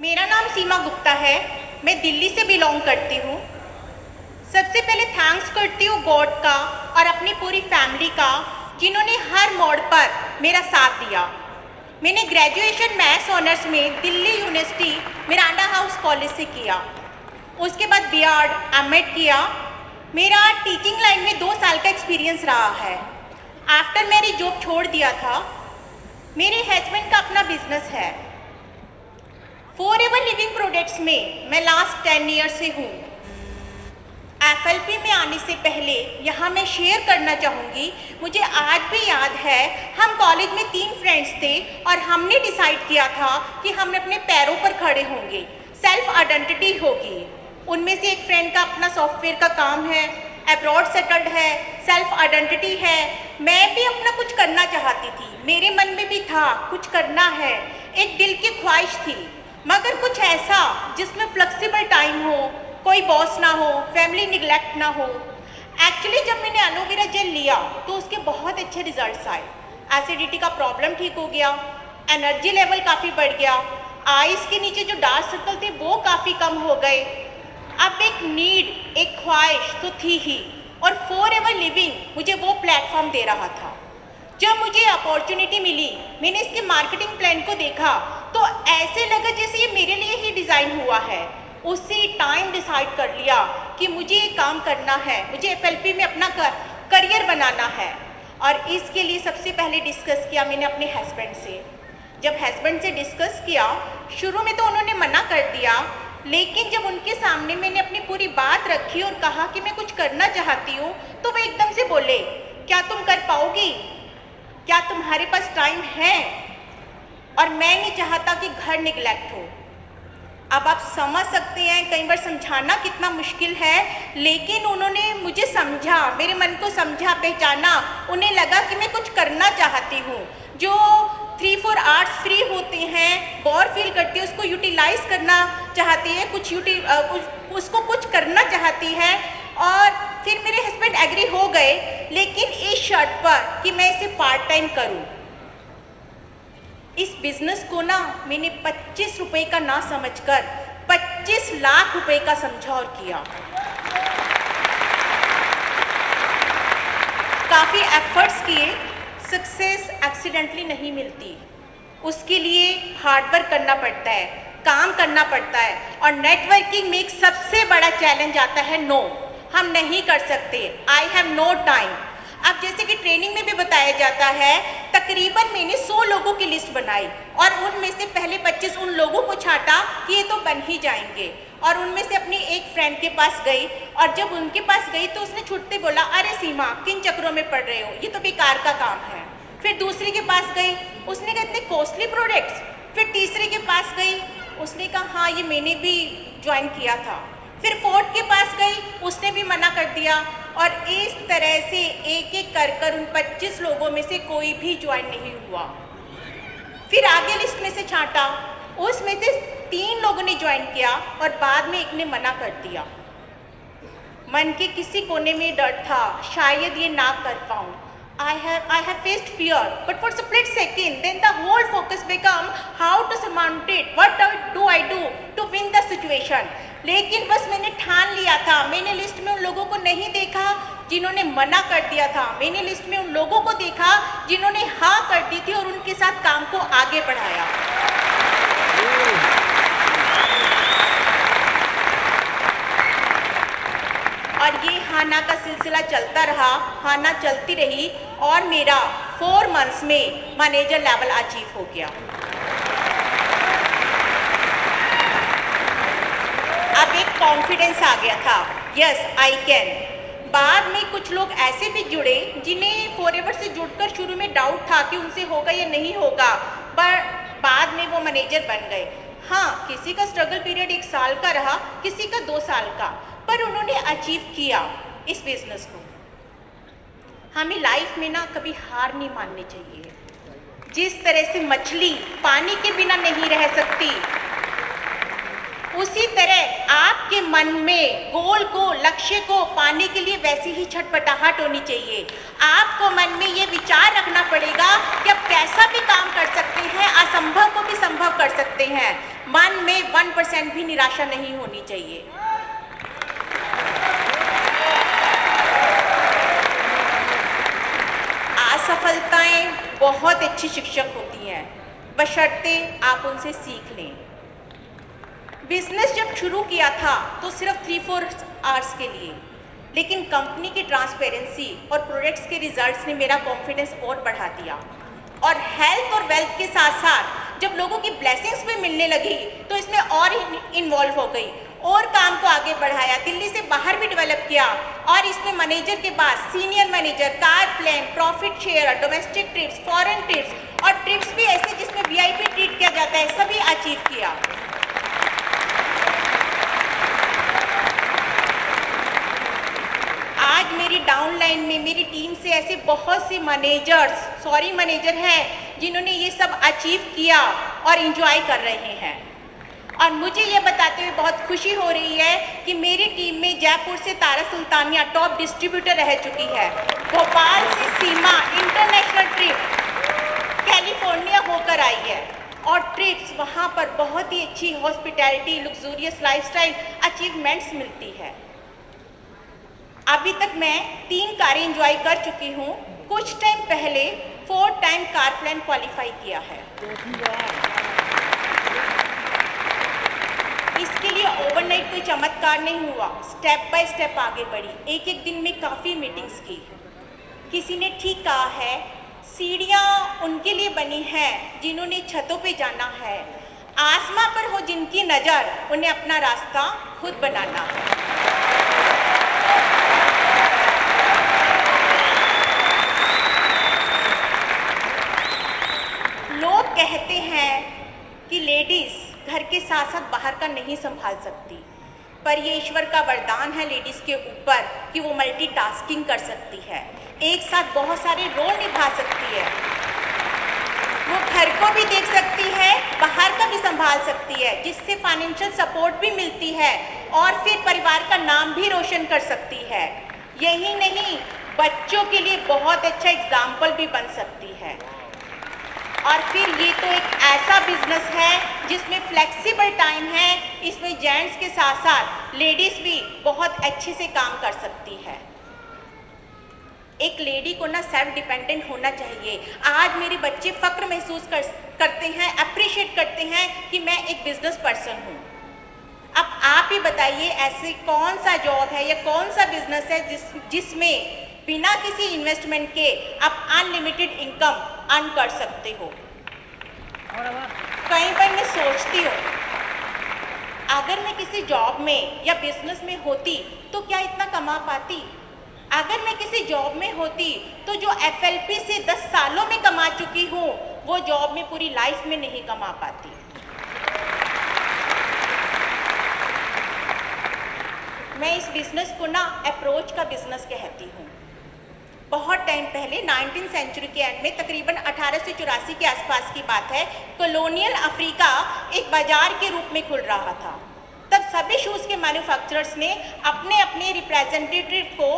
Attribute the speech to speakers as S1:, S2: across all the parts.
S1: मेरा नाम सीमा गुप्ता है। मैं दिल्ली से बिलोंग करती हूँ। सबसे पहले थैंक्स करती हूँ गॉड का और अपनी पूरी फैमिली का, जिन्होंने हर मोड़ पर मेरा साथ दिया। मैंने ग्रेजुएशन मैथ्स ऑनर्स में Delhi university Miranda house college से किया। उसके बाद बीएड एमएड किया। मेरा टीचिंग लाइन में 2 साल का एक्सपीरियंस रहा है। आफ्टर मैरिज जॉब छोड़ दिया था। मेरे हस्बैंड का अपना बिजनेस है। फॉरएवर लिविंग प्रोडक्ट्स में मैं लास्ट 10 ईयर से हूँ। एफएलपी में आने से पहले यहाँ मैं शेयर करना चाहूँगी, मुझे आज भी याद है, हम कॉलेज में 3 फ्रेंड्स थे और हमने डिसाइड किया था कि हम अपने पैरों पर खड़े होंगे, सेल्फ आइडेंटिटी होगी। उनमें से एक फ्रेंड का अपना सॉफ्टवेयर का काम है, अब्रॉड सेटल्ड है, सेल्फ आइडेंटिटी है। मैं भी अपना कुछ करना चाहती थी, मेरे मन में भी था कुछ करना है, एक दिल की ख्वाहिश थी, मगर कुछ ऐसा जिसमें फ्लेक्सिबल टाइम हो, कोई बॉस ना हो, फैमिली निगलेक्ट ना हो। एक्चुअली जब मैंने एलोवेरा जेल लिया तो उसके बहुत अच्छे रिजल्ट्स आए। एसिडिटी का प्रॉब्लम ठीक हो गया, एनर्जी लेवल काफ़ी बढ़ गया, आइज़ के नीचे जो डार्क सर्कल थे वो काफ़ी कम हो गए। अब एक नीड, एक ख्वाहिश तो थी ही, और फॉरएवर लिविंग मुझे वो प्लेटफॉर्म दे रहा था। जब मुझे अपॉर्चुनिटी मिली, मैंने इसके मार्केटिंग प्लान को देखा तो ऐसे लगा जैसे ये मेरे लिए ही डिज़ाइन हुआ है। उसी टाइम डिसाइड कर लिया कि मुझे ये काम करना है, मुझे एफएलपी में अपना करियर बनाना है। और इसके लिए सबसे पहले डिस्कस किया मैंने अपने हस्बैंड से। जब हस्बैंड से डिस्कस किया, शुरू में तो उन्होंने मना कर दिया, लेकिन जब उनके सामने मैंने अपनी पूरी बात रखी और कहा कि मैं कुछ करना चाहती हूँ, तो वो एकदम से बोले, क्या तुम कर पाओगी? क्या तुम्हारे पास टाइम है? और मैं नहीं चाहता कि घर निगलेक्ट हो। अब आप समझ सकते हैं कई बार समझाना कितना मुश्किल है, लेकिन उन्होंने मुझे समझा, मेरे मन को समझा, पहचाना। उन्हें लगा कि मैं कुछ करना चाहती हूँ। जो 3-4 आवर्स फ्री होते हैं, बोर फील करती है, उसको यूटिलाइज करना चाहती है, उसको कुछ करना चाहती है। और फिर मेरे हस्बैंड एग्री हो गए, लेकिन इस शर्त पर कि मैं इसे पार्ट टाइम करूँ। इस बिजनेस को ना मैंने 25 रुपए का ना समझकर 25 लाख रुपए का समझा और किया। काफ़ी एफर्ट्स किए। सक्सेस एक्सीडेंटली नहीं मिलती, उसके लिए हार्डवर्क करना पड़ता है, काम करना पड़ता है। और नेटवर्किंग में एक सबसे बड़ा चैलेंज आता है, नो, हम नहीं कर सकते, आई हैव नो टाइम। अब जैसे कि ट्रेनिंग में भी बताया जाता है, तकरीबन मैंने 100 लोगों की लिस्ट बनाई और उनमें से पहले 25 उन लोगों को छांटा कि ये तो बन ही जाएंगे। और उनमें से अपनी एक फ्रेंड के पास गई, और जब उनके पास गई तो उसने छुट्टे बोला, अरे सीमा, किन चक्रों में पड़ रहे हो, ये तो बेकार का काम है। फिर दूसरे के पास गई, उसने कहा इतने कॉस्टली प्रोडक्ट्स। फिर तीसरे के पास गई, उसने कहा हाँ ये मैंने भी ज्वाइन किया था। फिर फोर्थ के पास गई, उसने भी मना कर दिया। और इस तरह से एक एक कर कर उन 25 लोगों में से कोई भी ज्वाइन नहीं हुआ। फिर आगे लिस्ट में से छांटा, उसमें से 3 लोगों ने ज्वाइन किया और बाद में एक ने मना कर दिया। मन के किसी कोने में डर था, शायद ये ना कर पाऊँ। I have faced fear, but for a split second, then the whole focus become how to surmount it. What do I do to win the situation? लेकिन बस मैंने ठान लिया था। मैंने लिस्ट में उन लोगों को नहीं देखा जिन्होंने मना कर दिया था, मैंने लिस्ट में उन लोगों को देखा जिन्होंने हाँ कर दी थी और उनके साथ काम को आगे बढ़ाया। और ये हाना का सिलसिला चलता रहा, हाना चलती रही, और मेरा 4 मंथ्स में मैनेजर लेवल अचीव हो गया। अब एक कॉन्फिडेंस आ गया था, यस आई कैन। बाद में कुछ लोग ऐसे भी जुड़े जिन्हें फॉरएवर से जुड़कर शुरू में डाउट था कि उनसे होगा या नहीं होगा, पर बाद में वो मैनेजर बन गए। हाँ, किसी का स्ट्रगल पीरियड 1 साल का रहा, किसी का 2 साल का, पर उन्होंने अचीव किया इस बिजनेस को। हमें लाइफ में ना कभी हार नहीं माननी चाहिए। जिस तरह से मछली पानी के बिना नहीं रह सकती, उसी तरह आपके मन में गोल को, लक्ष्य को पाने के लिए वैसी ही छटपटाहट होनी चाहिए। आपको मन में ये विचार रखना पड़ेगा कि आप कैसा भी काम कर सकते हैं, असंभव को भी संभव कर सकते हैं। मन में 1% भी निराशा नहीं होनी चाहिए। असफलताएं बहुत अच्छी शिक्षक होती हैं, बशर्ते आप उनसे सीख लें। बिजनेस जब शुरू किया था तो सिर्फ 3-4 आवर्स के लिए, लेकिन कंपनी की ट्रांसपेरेंसी और प्रोडक्ट्स के रिजल्ट्स ने मेरा कॉन्फिडेंस और बढ़ा दिया। और हेल्थ और वेल्थ के साथ साथ जब लोगों की ब्लेसिंग्स भी मिलने लगी तो इसमें और इन्वॉल्व हो गई और काम को आगे बढ़ाया, दिल्ली से बाहर भी डेवलप किया। और इसमें मैनेजर के बाद senior manager, car plan, profit share, domestic trips, foreign trips और ट्रिप्स भी ऐसे जिसमें VIP ट्रीट किया जाता है, सभी अचीव किया। आज मेरी डाउनलाइन में मेरी टीम से ऐसे बहुत से मैनेजर हैं जिन्होंने ये सब अचीव किया और एंजॉय कर रहे हैं। और मुझे ये बताते हुए बहुत खुशी हो रही है कि मेरी टीम में जयपुर से तारा सुल्तानिया टॉप डिस्ट्रीब्यूटर रह चुकी है, भोपाल से सीमा इंटरनेशनल ट्रिप कैलिफोर्निया होकर आई है और ट्रिप्स वहाँ पर बहुत ही अच्छी हॉस्पिटैलिटी, लग्जूरियस लाइफस्टाइल अचीवमेंट्स मिलती है। अभी तक मैं 3 कारें एंजॉय कर चुकी हूँ। कुछ टाइम पहले 4 टाइम कार प्लान क्वालिफाई किया है। इसके लिए ओवरनाइट कोई चमत्कार नहीं हुआ, स्टेप बाय स्टेप आगे बढ़ी। एक दिन में काफ़ी मीटिंग्स की। किसी ने ठीक कहा है, सीढ़ियाँ उनके लिए बनी हैं जिन्होंने छतों पे जाना है, आसमां पर हो जिनकी नज़र उन्हें अपना रास्ता खुद बनाना है। लोग कहते हैं कि लेडीज़ घर के साथ साथ बाहर का नहीं संभाल सकती, पर ये ईश्वर का वरदान है लेडीज़ के ऊपर कि वो मल्टीटास्किंग कर सकती है, एक साथ बहुत सारे रोल निभा सकती है। वो घर को भी देख सकती है, बाहर का भी संभाल सकती है, जिससे फाइनेंशियल सपोर्ट भी मिलती है और फिर परिवार का नाम भी रोशन कर सकती है। यही नहीं, बच्चों के लिए बहुत अच्छा एग्जाम्पल भी बन सकती है। और फिर ये तो एक ऐसा बिजनेस है जिसमें फ्लेक्सिबल टाइम है, इसमें जेंट्स के साथ साथ लेडीज़ भी बहुत अच्छे से काम कर सकती है। एक लेडी को ना सेल्फ डिपेंडेंट होना चाहिए। आज मेरे बच्चे फक्र महसूस करते हैं, अप्रिशिएट करते हैं कि मैं एक बिजनेस पर्सन हूँ। अब आप ही बताइए, ऐसे कौन सा जॉब है या कौन सा बिजनेस है जिसमें बिना किसी इन्वेस्टमेंट के आप अनलिमिटेड इनकम अर्न कर सकते हो। कई बार मैं सोचती हूँ, अगर मैं किसी जॉब में या बिजनेस में होती तो क्या इतना कमा पाती? अगर मैं किसी जॉब में होती तो जो FLP से 10 सालों में कमा चुकी हूँ वो जॉब में पूरी लाइफ में नहीं कमा पाती। मैं इस बिजनेस को ना अप्रोच का बिजनेस कहती हूँ। बहुत टाइम पहले 19वीं सेंचुरी के एंड में तकरीबन 1884 के आसपास की बात है, कॉलोनियल अफ्रीका एक बाजार के रूप में खुल रहा था। तब सभी शूज़ के मैन्युफैक्चरर्स ने अपने अपने रिप्रेजेंटेटिव को,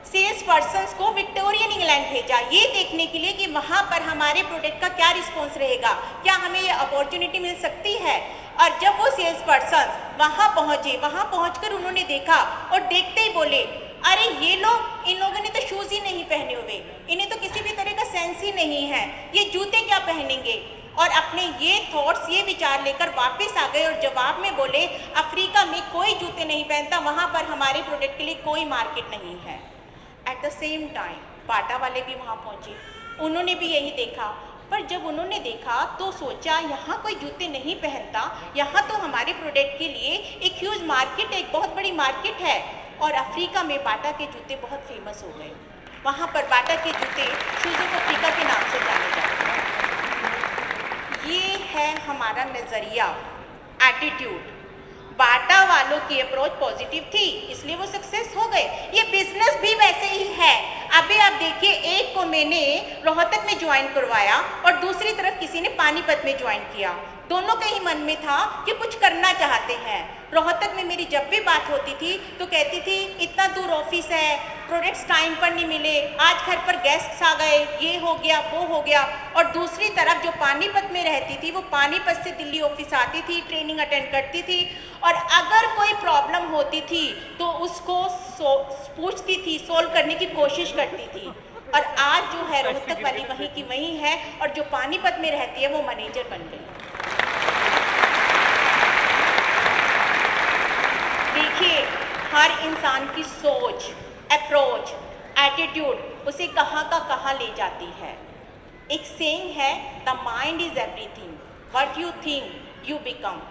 S1: सेल्स पर्सन्स को विक्टोरियन इंग्लैंड भेजा, ये देखने के लिए कि वहाँ पर हमारे प्रोडक्ट का क्या रिस्पॉन्स रहेगा, क्या हमें ये अपॉर्चुनिटी मिल सकती है। और जब वो सेल्स पर्सन्स वहाँ पहुँचे, वहाँ पहुँचकर उन्होंने देखा और देखते ही बोले, अरे ये लोग, इन लोगों ने तो शूज़ ही नहीं पहने हुए, इन्हें तो किसी भी तरह का सेंस ही नहीं है, ये जूते क्या पहनेंगे। और अपने ये थॉट्स, ये विचार लेकर वापस आ गए और जवाब में बोले, अफ्रीका में कोई जूते नहीं पहनता, वहाँ पर हमारे प्रोडक्ट के लिए कोई मार्केट नहीं है। एट द सेम टाइम बाटा वाले भी वहाँ पहुँचे, उन्होंने भी यही देखा, पर जब उन्होंने देखा तो सोचा यहाँ कोई जूते नहीं पहनता, यहाँ तो हमारे प्रोडक्ट के लिए एक ह्यूज मार्केट है, एक बहुत बड़ी मार्केट है। और अफ्रीका में बाटा के जूते बहुत फेमस हो गए। वहाँ पर बाटा के जूते शूज़ ऑफ अफ्रीका के नाम से जाने जाते हैं। ये है हमारा नज़रिया, एटीट्यूड। बाटा वालों की अप्रोच पॉजिटिव थी, इसलिए वो सक्सेस हो गए। ये बिजनेस भी वैसे ही है। अभी आप देखिए, एक को मैंने रोहतक में ज्वाइन करवाया और दूसरी तरफ किसी ने पानीपत में ज्वाइन किया। दोनों के ही मन में था कि कुछ करना चाहते हैं। रोहतक में मेरी जब भी बात होती थी तो कहती थी इतना दूर ऑफिस है, प्रोडक्ट्स टाइम पर नहीं मिले, आज घर पर गेस्ट्स आ गए, ये हो गया वो हो गया। और दूसरी तरफ जो पानीपत में रहती थी वो पानीपत से दिल्ली ऑफिस आती थी, ट्रेनिंग अटेंड करती थी और अगर कोई प्रॉब्लम होती थी तो उसको पूछती थी, सोल्व करने की कोशिश करती थी। और आज जो है रोहतक वाली वहीं की वहीं है और जो पानीपत में रहती है वो मैनेजर बन गई। देखिए, हर इंसान की सोच, अप्रोच, एटीट्यूड उसे कहाँ का कहाँ ले जाती है। एक सेइंग है, the mind is everything, what you think you become.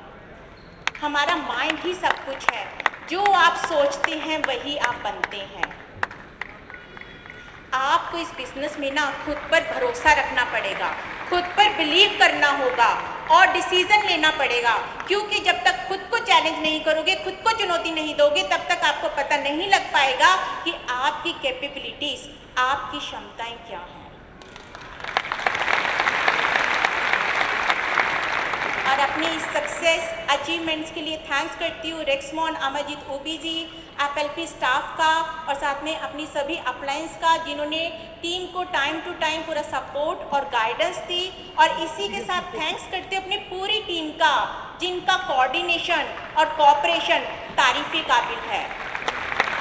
S1: हमारा माइंड ही सब कुछ है, जो आप सोचते हैं वही आप बनते हैं। आपको इस बिजनेस में ना खुद पर भरोसा रखना पड़ेगा, खुद पर बिलीव करना होगा और डिसीजन लेना पड़ेगा, क्योंकि जब तक खुद को चैलेंज नहीं करोगे, खुद को चुनौती नहीं दोगे, तब तक आपको पता नहीं लग पाएगा कि आपकी कैपेबिलिटीज, आपकी क्षमताएं क्या हैं। और अपने इस सक्सेस अचीवमेंट्स के लिए थैंक्स करती हूँ रेक्समॉन अमरजीत ओबी जी, FLP स्टाफ का और साथ में अपनी सभी अपलायंस का, जिन्होंने टीम को टाइम टू टाइम पूरा सपोर्ट और गाइडेंस दी। और इसी के साथ थैंक्स करते हैं अपनी पूरी टीम का, जिनका कोऑर्डिनेशन और कोऑपरेशन तारीफ के काबिल है।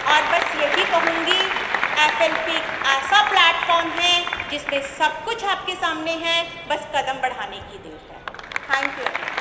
S1: और बस यही कहूँगी, FLP ऐसा प्लेटफॉर्म है जिसमें सब कुछ आपके सामने है, बस कदम बढ़ाने की देर है। Thank you.